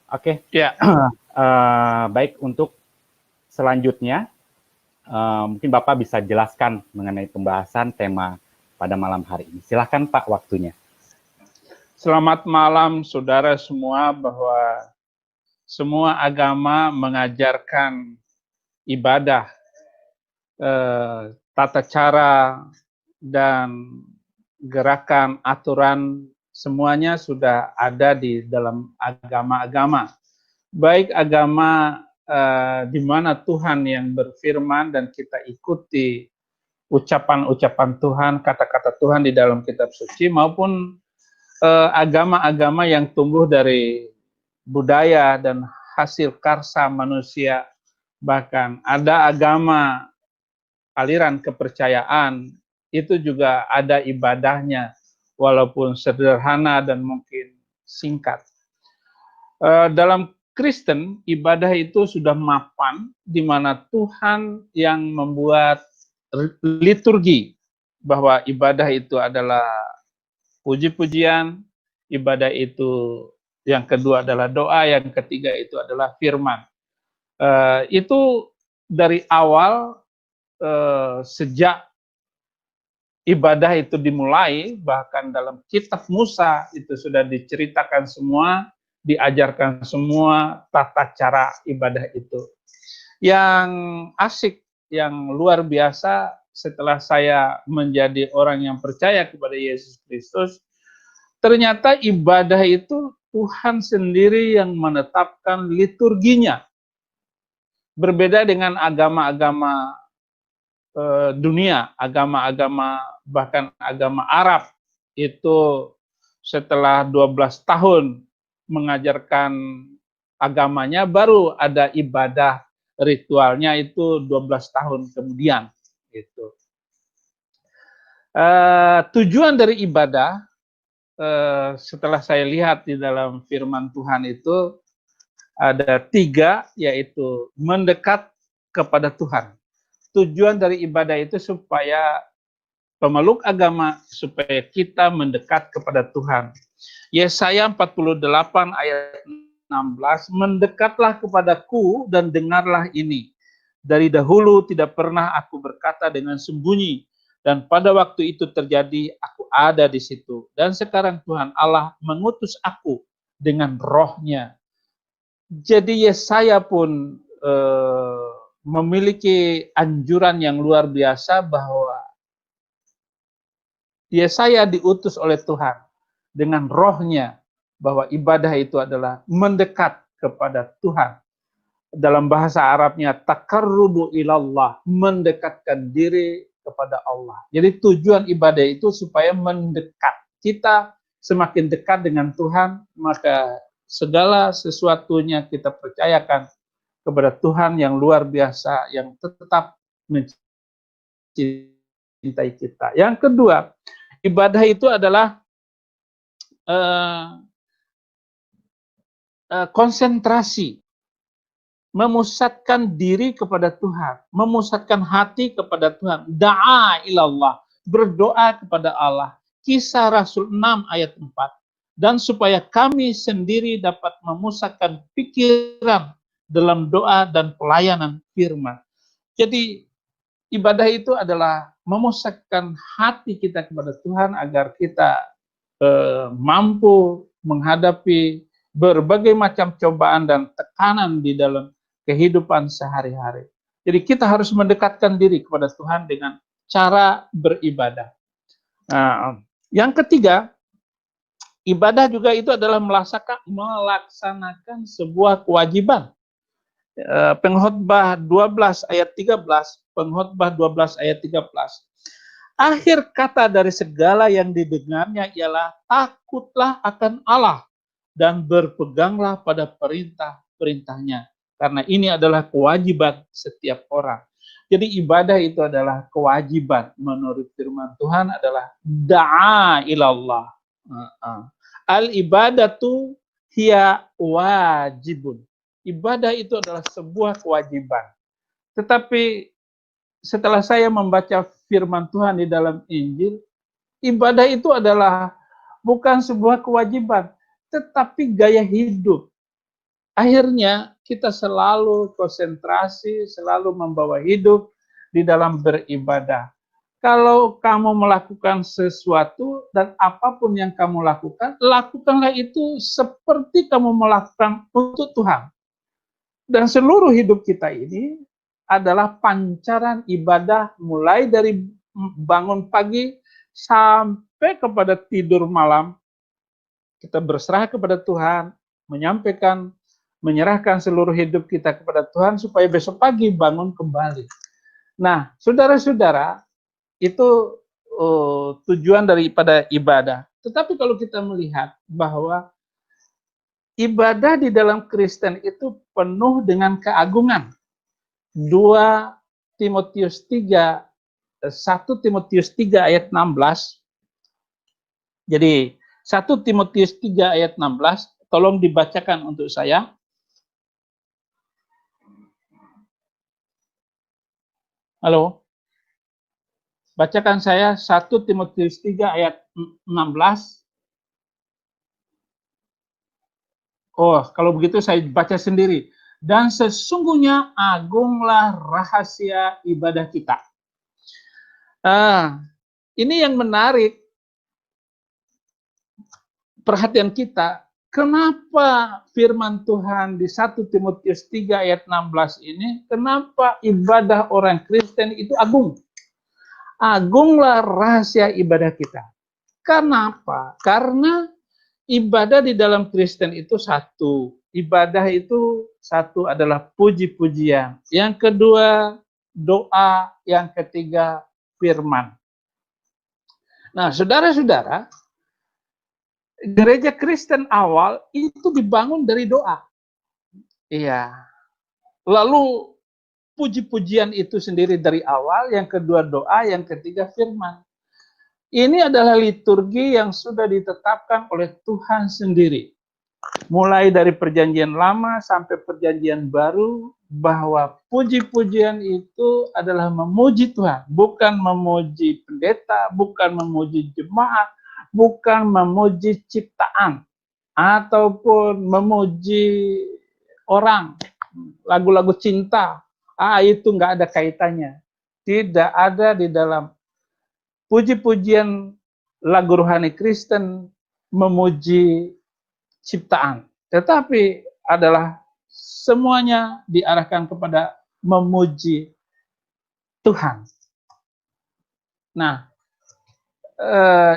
Oke. Ya. Baik, untuk selanjutnya, mungkin Bapak bisa jelaskan mengenai pembahasan tema pada malam hari ini. Silahkan Pak, waktunya. Selamat malam saudara semua, bahwa semua agama mengajarkan ibadah, tata cara, dan gerakan, aturan, semuanya sudah ada di dalam agama-agama. Baik agama di mana Tuhan yang berfirman dan kita ikuti ucapan-ucapan Tuhan, kata-kata Tuhan di dalam kitab suci, maupun agama-agama yang tumbuh dari budaya dan hasil karsa manusia. Bahkan ada agama aliran kepercayaan itu juga ada ibadahnya, walaupun sederhana dan mungkin singkat. Dalam Kristen, ibadah itu sudah mapan, di mana Tuhan yang membuat liturgi, bahwa ibadah itu adalah puji-pujian, ibadah itu yang kedua adalah doa, yang ketiga itu adalah firman. Itu dari awal, sejak ibadah itu dimulai, bahkan dalam kitab Musa itu sudah diceritakan semua, diajarkan semua tata cara ibadah itu. Yang asik, yang luar biasa, setelah saya menjadi orang yang percaya kepada Yesus Kristus, ternyata ibadah itu Tuhan sendiri yang menetapkan liturginya. Berbeda dengan agama-agama dunia, agama-agama, bahkan agama Arab, itu setelah 12 tahun mengajarkan agamanya, baru ada ibadah ritualnya itu 12 tahun kemudian. Gitu. Tujuan dari ibadah, setelah saya lihat di dalam firman Tuhan itu, ada 3, yaitu mendekat kepada Tuhan. Tujuan dari ibadah itu supaya pemeluk agama, supaya kita mendekat kepada Tuhan. Yesaya 48 ayat 16, mendekatlah kepadaku dan dengarlah ini. Dari dahulu tidak pernah aku berkata dengan sembunyi, dan pada waktu itu terjadi, aku ada di situ. Dan sekarang Tuhan Allah mengutus aku dengan rohnya. Jadi Yesaya pun memiliki anjuran yang luar biasa, bahwa Yesaya diutus oleh Tuhan dengan rohnya, bahwa ibadah itu adalah mendekat kepada Tuhan. Dalam bahasa Arabnya takarrubu ilallah, mendekatkan diri kepada Allah. Jadi tujuan ibadah itu supaya mendekat. Kita semakin dekat dengan Tuhan, maka segala sesuatunya kita percayakan kepada Tuhan yang luar biasa, yang tetap mencintai kita. Yang kedua, ibadah itu adalah konsentrasi, memusatkan diri kepada Tuhan, memusatkan hati kepada Tuhan. Da'a ilallah, berdoa kepada Allah. Kisah Rasul 6 ayat 4. Dan supaya kami sendiri dapat memusatkan pikiran dalam doa dan pelayanan firman. Jadi ibadah itu adalah memusatkan hati kita kepada Tuhan, agar kita mampu menghadapi berbagai macam cobaan dan tekanan di dalam kehidupan sehari-hari. Jadi kita harus mendekatkan diri kepada Tuhan dengan cara beribadah. Nah, yang ketiga, ibadah juga itu adalah melaksanakan sebuah kewajiban. Pengkhotbah 12 ayat 13, Pengkhotbah 12 ayat 13. Akhir kata dari segala yang didengarnya ialah takutlah akan Allah dan berpeganglah pada perintah-perintahnya. Karena ini adalah kewajiban setiap orang. Jadi ibadah itu adalah kewajiban. Menurut firman Tuhan adalah da'a ilallah. Al-ibadatu hiya wajibun. Ibadah itu adalah sebuah kewajiban. Tetapi setelah saya membaca firman Tuhan di dalam Injil, ibadah itu adalah bukan sebuah kewajiban, tetapi gaya hidup. akhirnya kita selalu konsentrasi, selalu membawa hidup di dalam beribadah. Kalau kamu melakukan sesuatu dan apapun yang kamu lakukan, lakukanlah itu seperti kamu melakukan untuk Tuhan. Dan seluruh hidup kita ini adalah pancaran ibadah mulai dari bangun pagi sampai kepada tidur malam. Kita berserah kepada Tuhan, menyampaikan, menyerahkan seluruh hidup kita kepada Tuhan supaya besok pagi bangun kembali. Nah, saudara-saudara, itu tujuan daripada ibadah. Tetapi kalau kita melihat bahwa ibadah di dalam Kristen itu penuh dengan keagungan. 2 Timotius 3, 1 Timotius 3 ayat 16. Jadi 1 Timotius 3 ayat 16, tolong dibacakan untuk saya. Halo? Bacakan saya 1 Timotius 3 ayat 16. Oh, kalau begitu saya baca sendiri. Dan sesungguhnya agunglah rahasia ibadah kita. Ini yang menarik perhatian kita. Kenapa firman Tuhan di 1 Timotius 3 ayat 16 ini, kenapa ibadah orang Kristen itu agung? Agunglah rahasia ibadah kita. Kenapa? Karena ibadah di dalam Kristen itu satu. Ibadah itu satu adalah puji-pujian. Yang kedua, doa. Yang ketiga, firman. Nah, saudara-saudara, gereja Kristen awal itu dibangun dari doa. Iya. Lalu puji-pujian itu sendiri dari awal, yang kedua doa, yang ketiga firman. Ini adalah liturgi yang sudah ditetapkan oleh Tuhan sendiri. Mulai dari perjanjian lama sampai perjanjian baru, bahwa puji-pujian itu adalah memuji Tuhan, bukan memuji pendeta, bukan memuji jemaat, bukan memuji ciptaan, ataupun memuji orang, lagu-lagu cinta, itu nggak ada kaitannya. Tidak ada di dalam puji-pujian lagu rohani Kristen memuji ciptaan, tetapi adalah semuanya diarahkan kepada memuji Tuhan. Nah,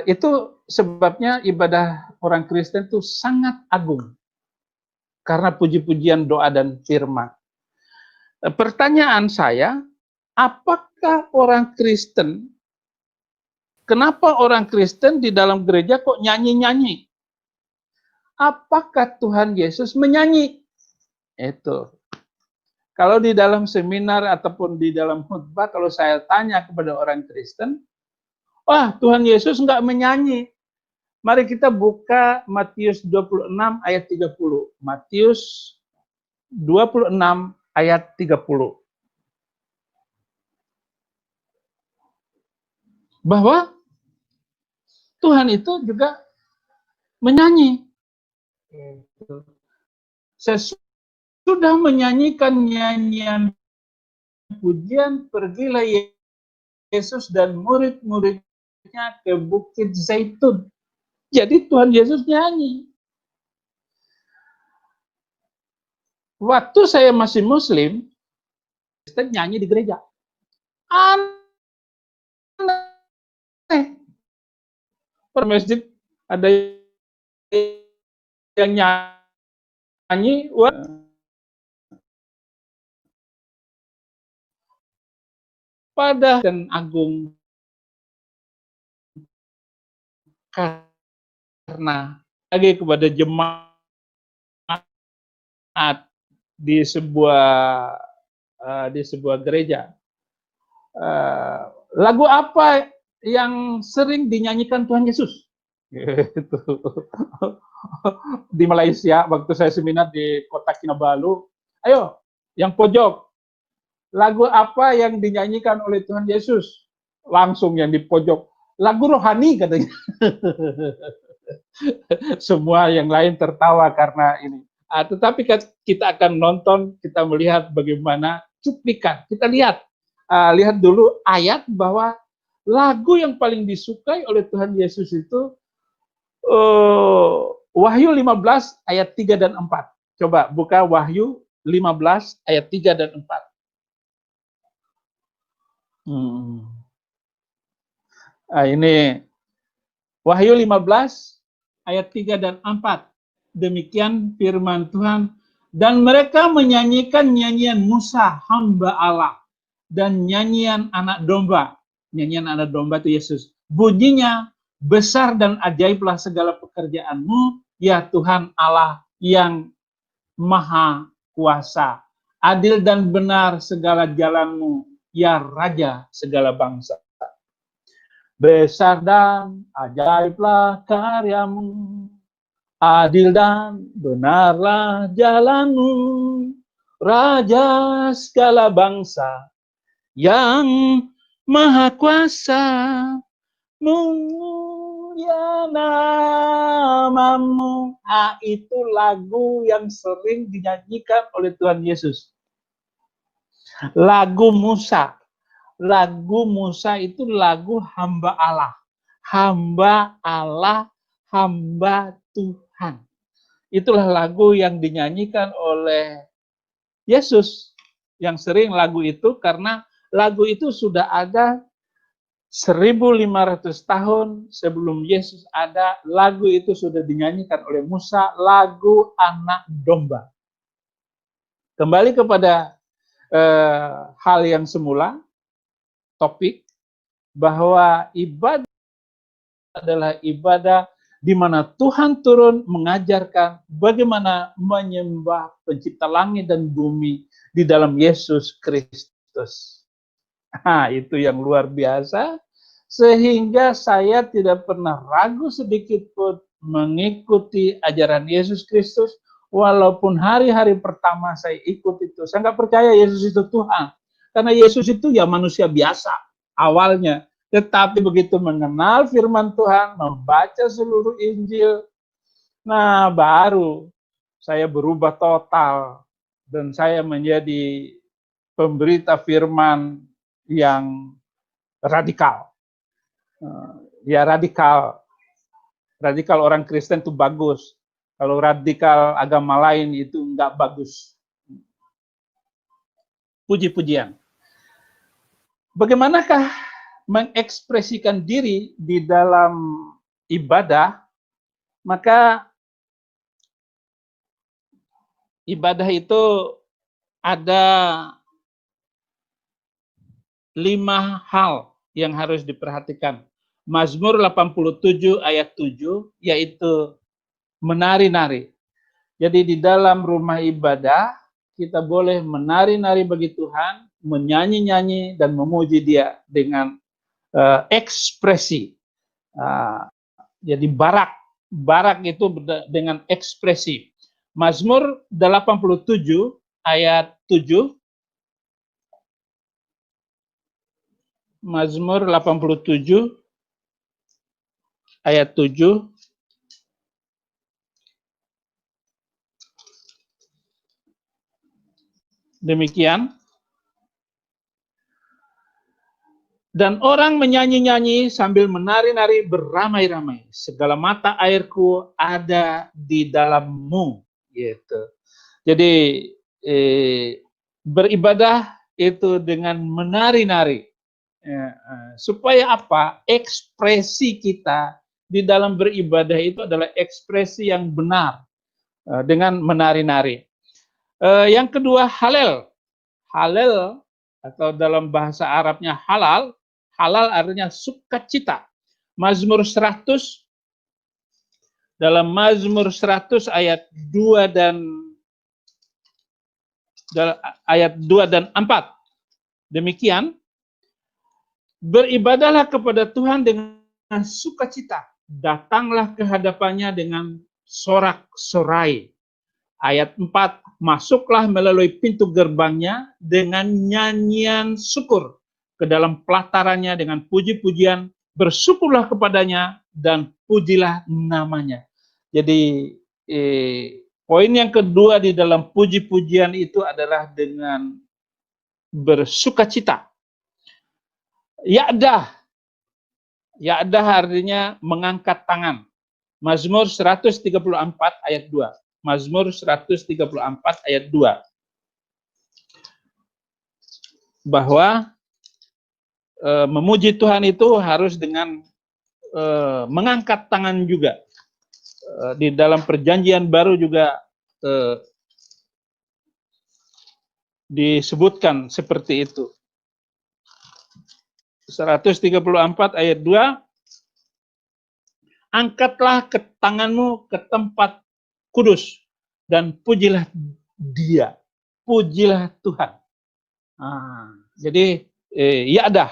itu sebabnya ibadah orang Kristen itu sangat agung karena puji-pujian, doa, dan firman. Pertanyaan saya, apakah orang Kristen, kenapa orang Kristen di dalam gereja kok nyanyi-nyanyi? Apakah Tuhan Yesus menyanyi? Itu. Kalau di dalam seminar ataupun di dalam khutbah, kalau saya tanya kepada orang Kristen, wah, Tuhan Yesus enggak menyanyi. Mari kita buka Matius 26 ayat 30. Matius 26 ayat 30. Bahwa Tuhan itu juga menyanyi. Sesudah menyanyikan nyanyian pujian, pergilah Yesus dan murid-muridnya ke Bukit Zaitun. Jadi Tuhan Yesus nyanyi. Waktu saya masih Muslim, Kristen nyanyi di gereja. Aneh. Per masjid ada yang nyanyi, wah, pada dan agung karena lagi kepada jemaat di sebuah gereja. Lagu apa yang sering dinyanyikan Tuhan Yesus? Gitu. Di Malaysia waktu saya seminar di kota Kinabalu, ayo yang pojok, lagu apa yang dinyanyikan oleh Tuhan Yesus? Langsung yang di pojok, lagu rohani katanya. Semua yang lain tertawa karena ini. Tetapi kita akan nonton, kita melihat bagaimana cuplikan. Kita lihat dulu ayat bahwa lagu yang paling disukai oleh Tuhan Yesus itu Wahyu 15 ayat 3 dan 4. Coba buka Wahyu 15 ayat 3 dan 4. Ini Wahyu 15 ayat 3 dan 4. Demikian firman Tuhan. Dan mereka menyanyikan nyanyian Musa, hamba Allah, dan nyanyian anak domba. Nyanyian anak domba itu Yesus. Bunyinya, besar dan ajaiblah segala pekerjaanmu, ya Tuhan Allah yang maha kuasa. Adil dan benar segala jalanmu, ya Raja segala bangsa. Besar dan ajaiblah karyamu, adil dan benarlah jalanmu, Raja segala bangsa yang maha kuasa, mulia namamu. Itu lagu yang sering dinyanyikan oleh Tuhan Yesus. Lagu Musa. Lagu Musa itu lagu hamba Allah. Hamba Allah, hamba Tuhan. Itulah lagu yang dinyanyikan oleh Yesus. Yang sering lagu itu karena lagu itu sudah ada 1.500 tahun sebelum Yesus ada. Lagu itu sudah dinyanyikan oleh Musa, lagu anak domba. Kembali kepada hal yang semula, topik bahwa ibadah adalah ibadah di mana Tuhan turun mengajarkan bagaimana menyembah pencipta langit dan bumi di dalam Yesus Kristus. Itu yang luar biasa, sehingga saya tidak pernah ragu sedikit pun mengikuti ajaran Yesus Kristus, walaupun hari-hari pertama saya ikut itu. Saya nggak percaya Yesus itu Tuhan. Karena Yesus itu ya manusia biasa awalnya. Tetapi begitu mengenal firman Tuhan, membaca seluruh Injil, nah baru saya berubah total. Dan saya menjadi pemberita firman yang radikal. Ya radikal. Radikal orang Kristen itu bagus. Kalau radikal agama lain itu enggak bagus. Puji-pujian. Bagaimanakah mengekspresikan diri di dalam ibadah? Maka ibadah itu ada 5 hal yang harus diperhatikan. Mazmur 87 ayat 7 yaitu menari-nari. Jadi di dalam rumah ibadah kita boleh menari-nari bagi Tuhan, menyanyi-nyanyi dan memuji Dia dengan ekspresi. Jadi barak itu dengan ekspresi. Mazmur 87 ayat 7. Mazmur 87 ayat 7. Demikian. Dan orang menyanyi-nyanyi sambil menari-nari beramai-ramai. Segala mata airku ada di dalammu. Gitu. Jadi beribadah itu dengan menari-nari. Supaya apa? Ekspresi kita di dalam beribadah itu adalah ekspresi yang benar dengan menari-nari. Yang kedua, halal. Halal atau dalam bahasa Arabnya halal. Halal artinya sukacita. Mazmur 100, dalam Mazmur 100 ayat 2 dan 4. Demikian, beribadahlah kepada Tuhan dengan sukacita. Datanglah ke hadapannya dengan sorak-sorai. Ayat 4, masuklah melalui pintu gerbangnya dengan nyanyian syukur. Ke dalam pelatarannya dengan puji-pujian, bersyukurlah kepadanya dan pujilah namanya. Jadi Poin yang kedua di dalam puji-pujian itu adalah dengan bersukacita. Ya'dah. Ya'dah artinya mengangkat tangan. Mazmur 134 ayat 2. Mazmur 134 ayat 2. Bahwa memuji Tuhan itu harus dengan mengangkat tangan juga. Di dalam perjanjian baru juga disebutkan seperti itu. 134 ayat 2, angkatlah ke tanganmu ke tempat kudus dan pujilah Dia, pujilah Tuhan. Jadi ya'dah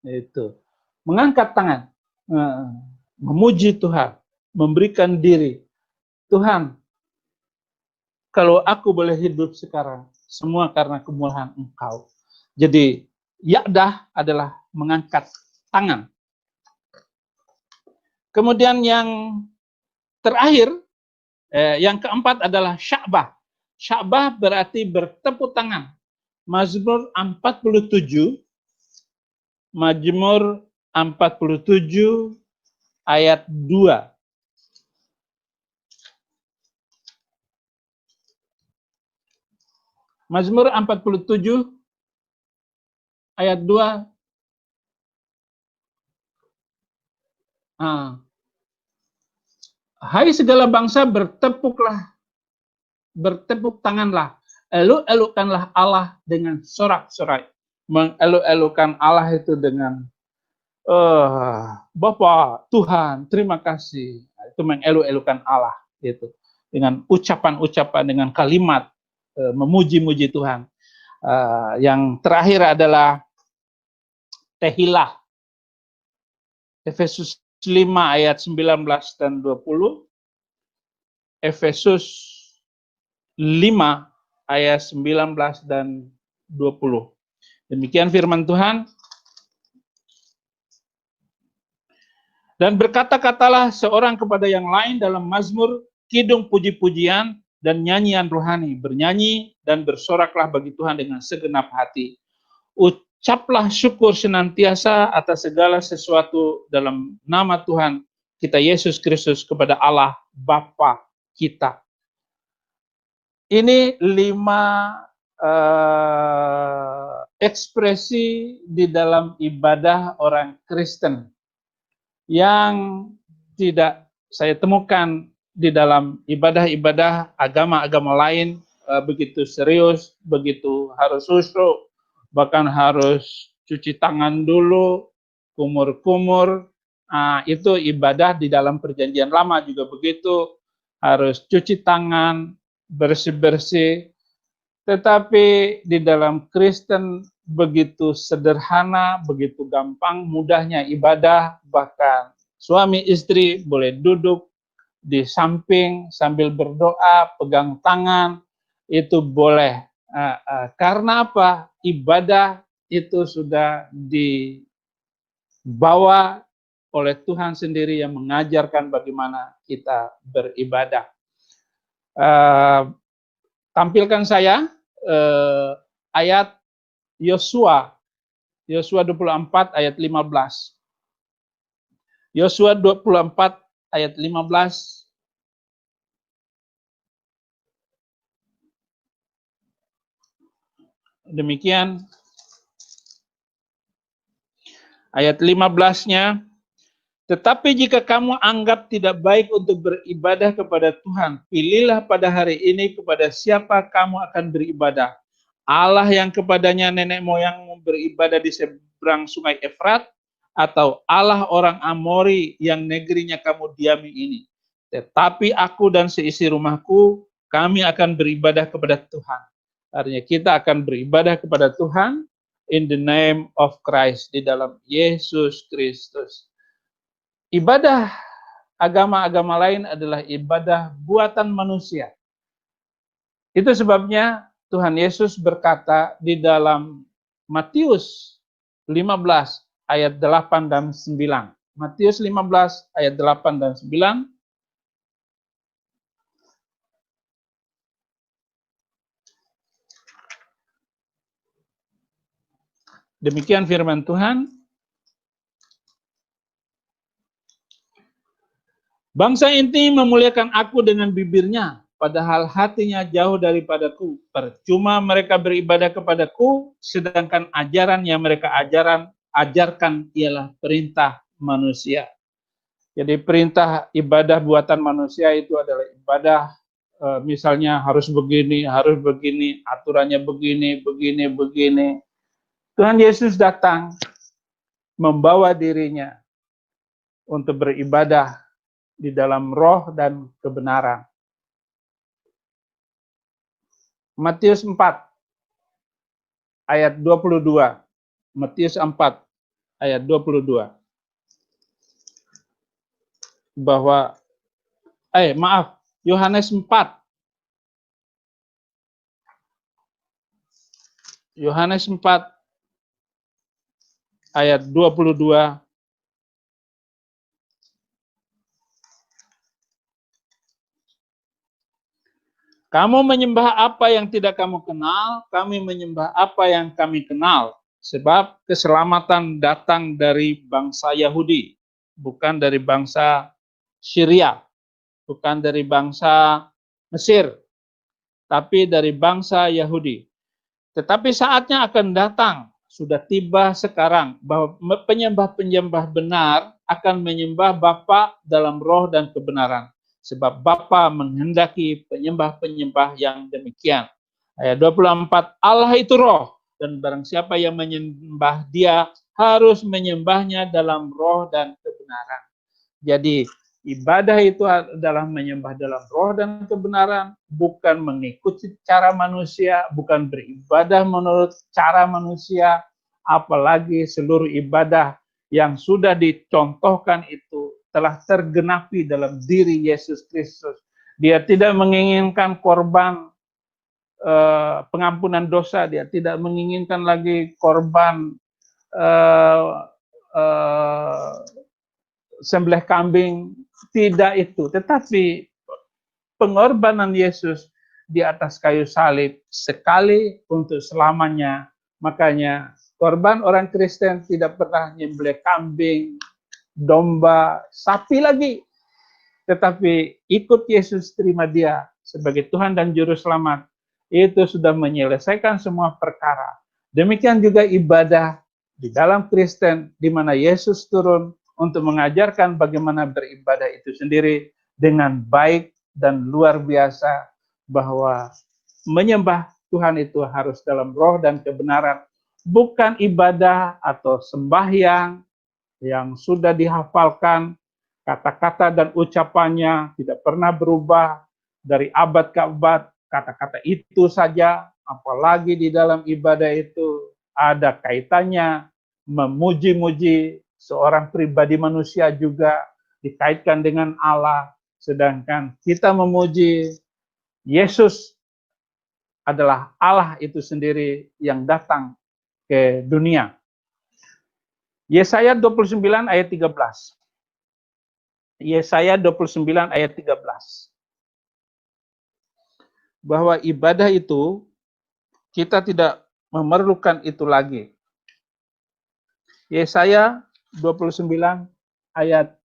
itu mengangkat tangan, memuji Tuhan, memberikan diri. Tuhan, kalau aku boleh hidup sekarang, semua karena kemurahan Engkau. Jadi ya'dah adalah mengangkat tangan. Kemudian yang terakhir, yang keempat adalah sya'bah. Sya'bah berarti bertepuk tangan. Mazmur 47, Mazmur 47 ayat 2. Mazmur 47 ayat 2. Hai segala bangsa, bertepuk tanganlah, eluk-elukkanlah Allah dengan sorak-sorai. Mengeluk-elukkan Allah itu dengan Bapa, Tuhan, terima kasih. Itu mengeluk-elukkan Allah gitu. Dengan ucapan-ucapan, dengan kalimat memuji-muji Tuhan. Yang terakhir adalah tehilah. Efesus 5 ayat 19 dan 20. Efesus 5 ayat 19 dan 20. Demikian firman Tuhan. Dan berkata-katalah seorang kepada yang lain dalam mazmur, kidung puji-pujian dan nyanyian rohani, bernyanyi dan bersoraklah bagi Tuhan dengan segenap hati. Ucaplah syukur senantiasa atas segala sesuatu dalam nama Tuhan kita Yesus Kristus kepada Allah Bapa kita. Ini 5 ekspresi di dalam ibadah orang Kristen yang tidak saya temukan di dalam ibadah-ibadah agama-agama lain begitu serius, begitu harus khusyuk, bahkan harus cuci tangan dulu, kumur-kumur. Itu ibadah di dalam perjanjian lama juga begitu, harus cuci tangan, bersih-bersih. Tetapi di dalam Kristen begitu sederhana, begitu gampang, mudahnya ibadah, bahkan suami istri boleh duduk di samping sambil berdoa, pegang tangan, itu boleh. Karena apa? Ibadah itu sudah dibawa oleh Tuhan sendiri yang mengajarkan bagaimana kita beribadah. Tampilkan saya ayat Yosua 24 ayat 15. Yosua 24 ayat 15. Demikian ayat 15-nya. Tetapi jika kamu anggap tidak baik untuk beribadah kepada Tuhan, pilihlah pada hari ini kepada siapa kamu akan beribadah. Allah yang kepadanya nenek moyangmu beribadah di seberang sungai Efrat, atau Allah orang Amori yang negerinya kamu diami ini. Tetapi aku dan seisi rumahku, kami akan beribadah kepada Tuhan. Artinya kita akan beribadah kepada Tuhan in the name of Christ, di dalam Yesus Kristus. Ibadah agama-agama lain adalah ibadah buatan manusia. Itu sebabnya Tuhan Yesus berkata di dalam Matius 15 ayat 8 dan 9. Matius 15 ayat 8 dan 9. Demikian firman Tuhan. Bangsa ini memuliakan aku dengan bibirnya, padahal hatinya jauh daripadaku. Percuma mereka beribadah kepadaku, sedangkan ajaran yang mereka ajarkan ialah perintah manusia. Jadi perintah ibadah buatan manusia itu adalah ibadah, misalnya harus begini, aturannya begini. Tuhan Yesus datang membawa dirinya untuk beribadah di dalam roh dan kebenaran. Matius 4 ayat 22. Matius 4 ayat 22. Bahwa Yohanes 4. Yohanes 4 ayat 22. Kamu menyembah apa yang tidak kamu kenal, kami menyembah apa yang kami kenal. Sebab keselamatan datang dari bangsa Yahudi, bukan dari bangsa Syria, bukan dari bangsa Mesir, tapi dari bangsa Yahudi. Tetapi saatnya akan datang, sudah tiba sekarang, bahwa penyembah-penyembah benar akan menyembah Bapa dalam roh dan kebenaran. Sebab Bapa menghendaki penyembah-penyembah yang demikian. Ayat 24, Allah itu roh, dan barang siapa yang menyembah dia harus menyembahnya dalam roh dan kebenaran. Jadi ibadah itu adalah menyembah dalam roh dan kebenaran, bukan mengikuti cara manusia, bukan beribadah menurut cara manusia, apalagi seluruh ibadah yang sudah dicontohkan itu telah tergenapi dalam diri Yesus Kristus. Dia tidak menginginkan korban pengampunan dosa, dia tidak menginginkan lagi korban sembelih kambing, tidak itu, tetapi pengorbanan Yesus di atas kayu salib sekali untuk selamanya. Makanya korban orang Kristen tidak pernah nyembelih kambing, domba, sapi lagi, tetapi ikut Yesus, terima dia sebagai Tuhan dan Juru Selamat, itu sudah menyelesaikan semua perkara. Demikian juga ibadah di dalam Kristen, di mana Yesus turun untuk mengajarkan bagaimana beribadah itu sendiri dengan baik dan luar biasa, bahwa menyembah Tuhan itu harus dalam roh dan kebenaran, bukan ibadah atau sembahyang yang sudah dihafalkan, kata-kata dan ucapannya tidak pernah berubah dari abad ke abad, kata-kata itu saja, apalagi di dalam ibadah itu ada kaitannya memuji-muji seorang pribadi manusia juga dikaitkan dengan Allah, sedangkan kita memuji Yesus adalah Allah itu sendiri yang datang ke dunia. Yesaya 29 ayat 13. Yesaya 29 ayat 13. Bahwa ibadah itu kita tidak memerlukan itu lagi. Yesaya 29 ayat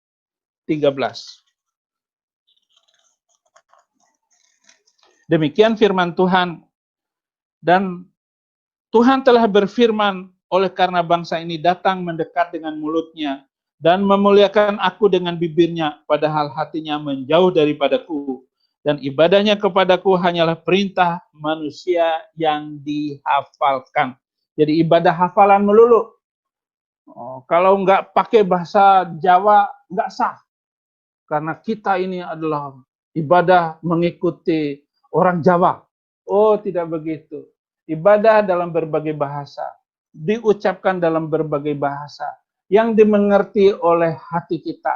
13. Demikian firman Tuhan. Dan Tuhan telah berfirman, oleh karena bangsa ini datang mendekat dengan mulutnya dan memuliakan aku dengan bibirnya, padahal hatinya menjauh daripadaku, dan ibadahnya kepadaku hanyalah perintah manusia yang dihafalkan. Jadi ibadah hafalan melulu. Kalau nggak pakai bahasa Jawa, nggak sah. Karena kita ini adalah ibadah mengikuti orang Jawa. Oh, tidak begitu. Ibadah dalam berbagai bahasa, diucapkan dalam berbagai bahasa, yang dimengerti oleh hati kita.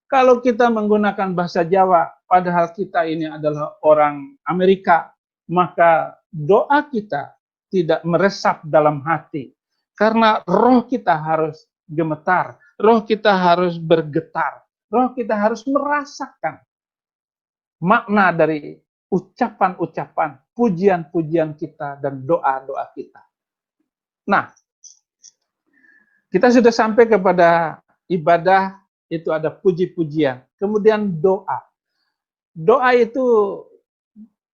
Kalau kita menggunakan bahasa Jawa, padahal kita ini adalah orang Amerika, maka doa kita tidak meresap dalam hati. Karena roh kita harus gemetar, roh kita harus bergetar, roh kita harus merasakan makna dari ucapan-ucapan, pujian-pujian kita, dan doa-doa kita. Nah, Kita sudah sampai kepada ibadah, itu ada puji-pujian. Kemudian doa. Doa itu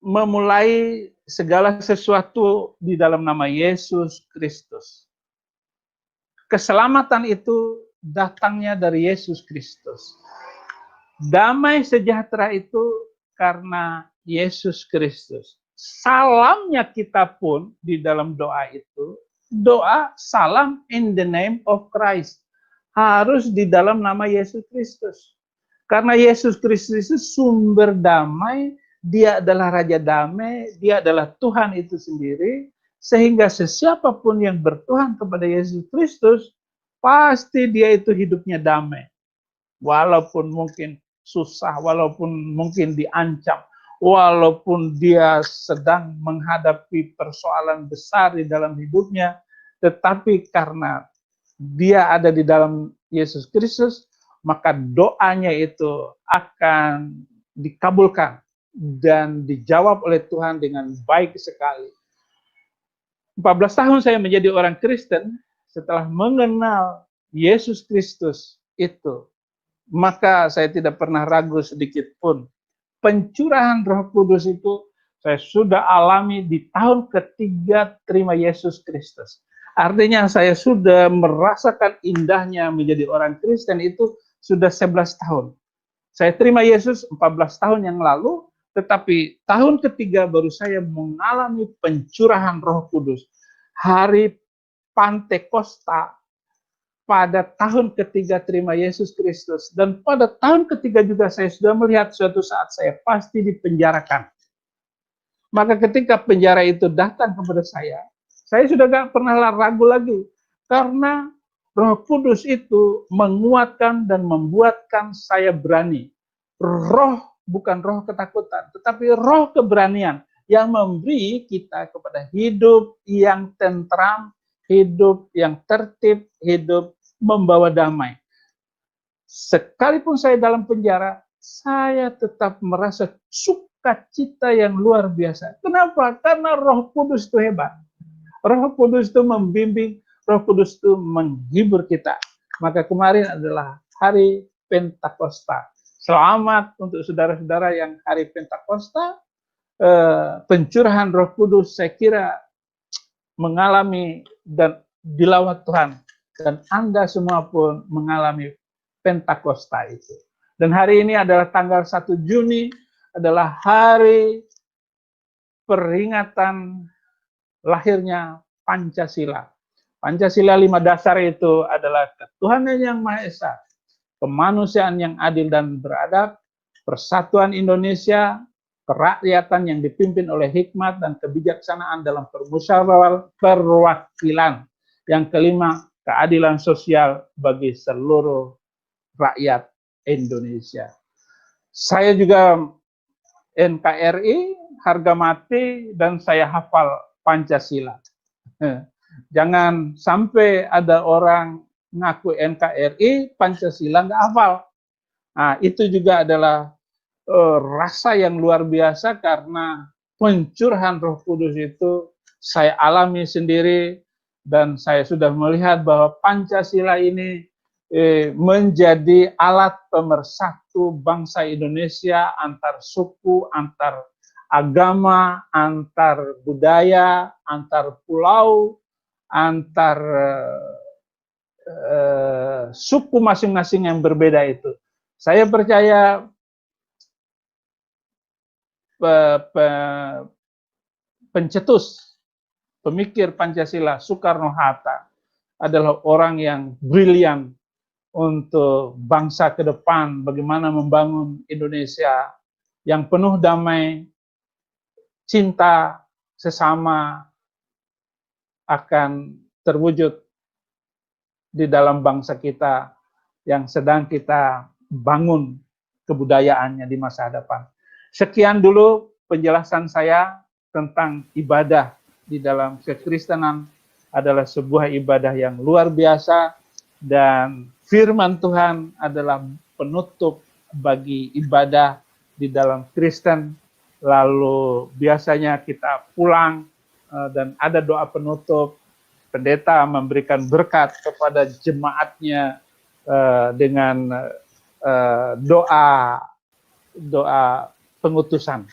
memulai segala sesuatu di dalam nama Yesus Kristus. Keselamatan itu datangnya dari Yesus Kristus. Damai sejahtera itu karena Yesus Kristus. Salamnya kita pun di dalam doa itu, doa salam in the name of Christ. Harus di dalam nama Yesus Kristus. Karena Yesus Kristus itu sumber damai, dia adalah Raja Damai, dia adalah Tuhan itu sendiri, sehingga sesiapapun yang bertuhan kepada Yesus Kristus, pasti dia itu hidupnya damai. Walaupun mungkin susah, walaupun mungkin diancam, walaupun dia sedang menghadapi persoalan besar di dalam hidupnya, tetapi karena dia ada di dalam Yesus Kristus, maka doanya itu akan dikabulkan dan dijawab oleh Tuhan dengan baik sekali. 14 tahun saya menjadi orang Kristen, setelah mengenal Yesus Kristus itu, maka saya tidak pernah ragu sedikit pun. Pencurahan Roh Kudus itu saya sudah alami di tahun ketiga terima Yesus Kristus. Artinya saya sudah merasakan indahnya menjadi orang Kristen itu sudah 11 tahun. Saya terima Yesus 14 tahun yang lalu, tetapi tahun ketiga baru saya mengalami pencurahan Roh Kudus. Hari Pantekosta pada tahun ketiga terima Yesus Kristus. Dan pada tahun ketiga juga saya sudah melihat suatu saat saya pasti dipenjarakan. Maka ketika penjara itu datang kepada saya sudah gak pernah ragu lagi. Karena Roh Kudus itu menguatkan dan membuatkan saya berani. Roh bukan roh ketakutan, tetapi roh keberanian yang memberi kita kepada hidup yang tentram, hidup yang tertib, hidup membawa damai. Sekalipun saya dalam penjara, saya tetap merasa sukacita yang luar biasa. Kenapa? Karena Roh Kudus itu hebat. Roh Kudus itu membimbing, Roh Kudus itu menghibur kita. Maka kemarin adalah hari Pentakosta. Selamat untuk saudara-saudara yang hari Pentakosta, pencurahan Roh Kudus saya kira mengalami dan dilawat Tuhan. Dan Anda semua pun mengalami Pentakosta itu. Dan hari ini adalah tanggal 1 Juni, adalah hari peringatan lahirnya Pancasila. Pancasila 5 dasar itu adalah ketuhanan yang Maha Esa, kemanusiaan yang adil dan beradab, persatuan Indonesia, kerakyatan yang dipimpin oleh hikmat dan kebijaksanaan dalam permusyawaratan perwakilan. Yang kelima, keadilan sosial bagi seluruh rakyat Indonesia. Saya juga NKRI, harga mati, dan saya hafal Pancasila. Jangan sampai ada orang ngaku NKRI, Pancasila nggak hafal. Nah, itu juga adalah rasa yang luar biasa karena pencurahan Roh Kudus itu saya alami sendiri dan saya sudah melihat bahwa Pancasila ini menjadi alat pemersatu bangsa Indonesia antar suku, antar agama, antar budaya, antar pulau, antar suku masing-masing yang berbeda itu. Saya percaya pencetus pemikir Pancasila Soekarno-Hatta adalah orang yang brilian untuk bangsa ke depan, bagaimana membangun Indonesia yang penuh damai, cinta sesama akan terwujud di dalam bangsa kita yang sedang kita bangun kebudayaannya di masa depan. Sekian dulu penjelasan saya tentang ibadah di dalam kekristenan adalah sebuah ibadah yang luar biasa dan firman Tuhan adalah penutup bagi ibadah di dalam Kristen. Lalu biasanya kita pulang dan ada doa penutup pendeta memberikan berkat kepada jemaatnya dengan doa pengutusan.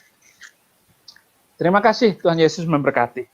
Terima kasih, Tuhan Yesus memberkati.